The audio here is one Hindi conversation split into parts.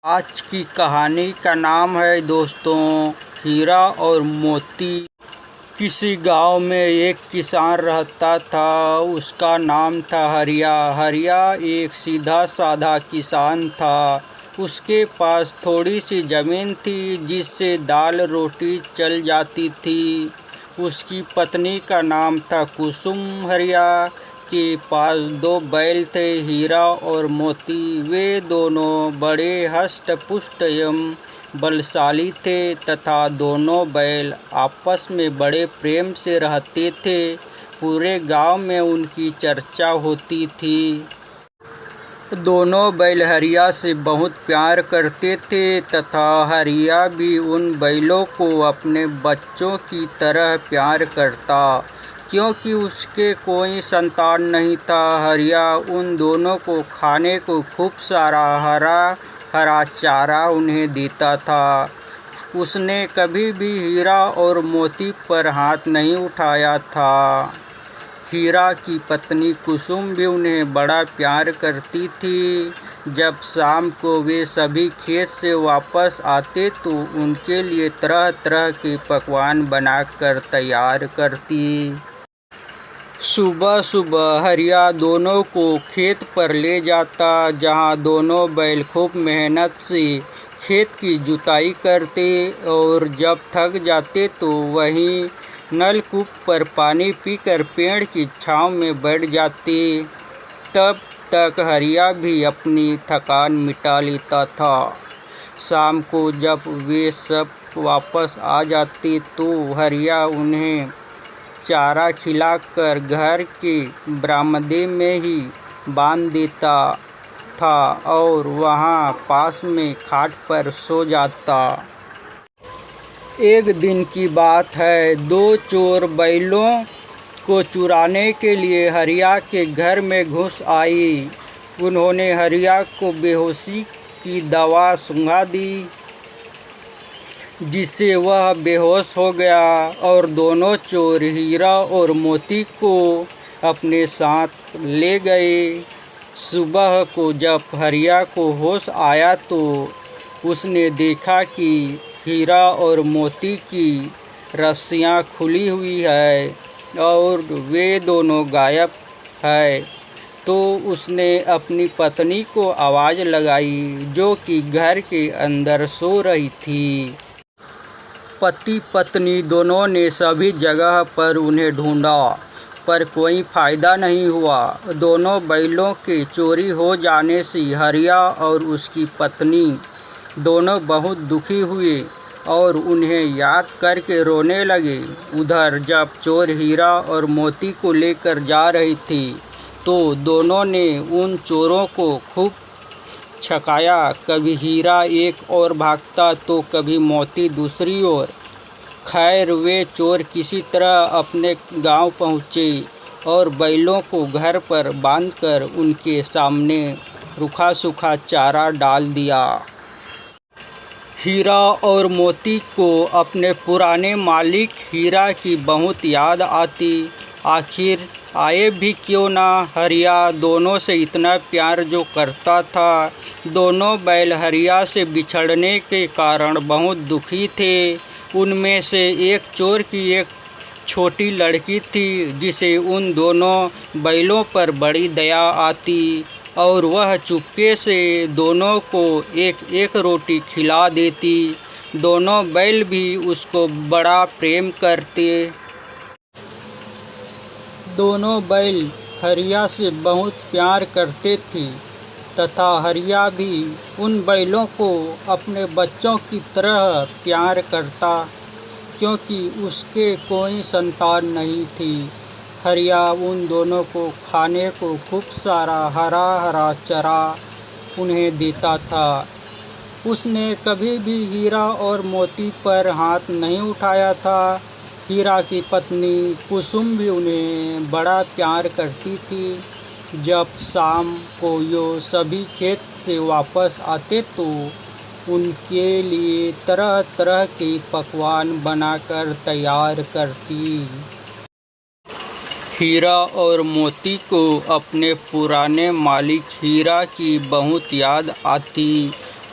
आज की कहानी का नाम है दोस्तों हीरा और मोती। किसी गांव में एक किसान रहता था। उसका नाम था हरिया। हरिया एक सीधा साधा किसान था। उसके पास थोड़ी सी ज़मीन थी जिससे दाल रोटी चल जाती थी। उसकी पत्नी का नाम था कुसुम। हरिया के पास 2 बैल थे, हीरा और मोती। वे दोनों बड़े हष्ट-पुष्ट एवं बलशाली थे तथा दोनों बैल आपस में बड़े प्रेम से रहते थे। पूरे गांव में उनकी चर्चा होती थी। दोनों बैल हरिया से बहुत प्यार करते थे तथा हरिया भी उन बैलों को अपने बच्चों की तरह प्यार करता। क्योंकि उसके कोई संतान नहीं था, हरिया उन दोनों को खाने को खूब सारा हरा चारा उन्हें देता था। उसने कभी भी हीरा और मोती पर हाथ नहीं उठाया था। हीरा की पत्नी कुसुम भी उन्हें बड़ा प्यार करती थी। जब शाम को वे सभी खेत से वापस आते तो उनके लिए तरह तरह के पकवान बनाकर तैयार करती। सुबह सुबह हरिया दोनों को खेत पर ले जाता, जहां दोनों बैल खूब मेहनत से खेत की जुताई करते और जब थक जाते तो वहीं नलकूप पर पानी पीकर पेड़ की छांव में बैठ जाते। तब तक हरिया भी अपनी थकान मिटा लेता था। शाम को जब वे सब वापस आ जाते तो हरिया उन्हें चारा खिलाकर घर के बरामदे में ही बांध देता था और वहां पास में खाट पर सो जाता। एक दिन की बात है, 2 चोर बैलों को चुराने के लिए हरिया के घर में घुस आई। उन्होंने हरिया को बेहोशी की दवा सूंघा दी, जिससे वह बेहोश हो गया और दोनों चोर हीरा और मोती को अपने साथ ले गए। सुबह को जब हरिया को होश आया तो उसने देखा कि हीरा और मोती की रस्सियां खुली हुई है और वे दोनों गायब है। तो उसने अपनी पत्नी को आवाज़ लगाई, जो कि घर के अंदर सो रही थी। पति पत्नी दोनों ने सभी जगह पर उन्हें ढूंढा, पर कोई फायदा नहीं हुआ। दोनों बैलों के चोरी हो जाने से हरिया और उसकी पत्नी दोनों बहुत दुखी हुए और उन्हें याद करके रोने लगे। उधर जब चोर हीरा और मोती को लेकर जा रही थी तो दोनों ने उन चोरों को खूब छकाया। कभी हीरा एक ओर भागता तो कभी मोती दूसरी ओर। खैर वे चोर किसी तरह अपने गांव पहुँचे और बैलों को घर पर बांधकर उनके सामने रूखा सूखा चारा डाल दिया। हीरा और मोती को अपने पुराने मालिक हीरा की बहुत याद आती। आखिर आए भी क्यों ना। हरिया दोनों से इतना प्यार जो करता था। दोनों बैल हरिया से बिछड़ने के कारण बहुत दुखी थे। उनमें से एक चोर की एक छोटी लड़की थी, जिसे उन दोनों बैलों पर बड़ी दया आती और वह चुपके से दोनों को एक एक रोटी खिला देती। दोनों बैल भी उसको बड़ा प्रेम करते। दोनों बैल हरिया से बहुत प्यार करते थे तथा हरिया भी उन बैलों को अपने बच्चों की तरह प्यार करता, क्योंकि उसके कोई संतान नहीं थी। हरिया उन दोनों को खाने को खूब सारा हरा चारा उन्हें देता था। उसने कभी भी हीरा और मोती पर हाथ नहीं उठाया था। हीरा की पत्नी कुसुम भी उन्हें बड़ा प्यार करती थी। जब शाम को यो सभी खेत से वापस आते तो उनके लिए तरह तरह के पकवान बनाकर तैयार करती। हीरा और मोती को अपने पुराने मालिक हीरा की बहुत याद आती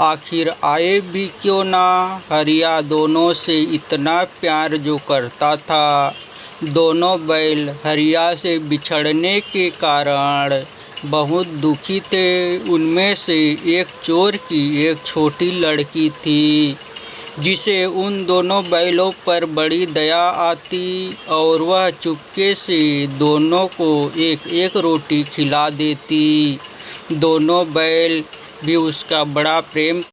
आखिर आए भी क्यों ना। हरिया दोनों से इतना प्यार जो करता था। दोनों बैल हरिया से बिछड़ने के कारण बहुत दुखी थे। उनमें से एक चोर की एक छोटी लड़की थी जिसे उन दोनों बैलों पर बड़ी दया आती और वह चुपके से दोनों को एक एक रोटी खिला देती। दोनों बैल भी उसका बड़ा प्रेम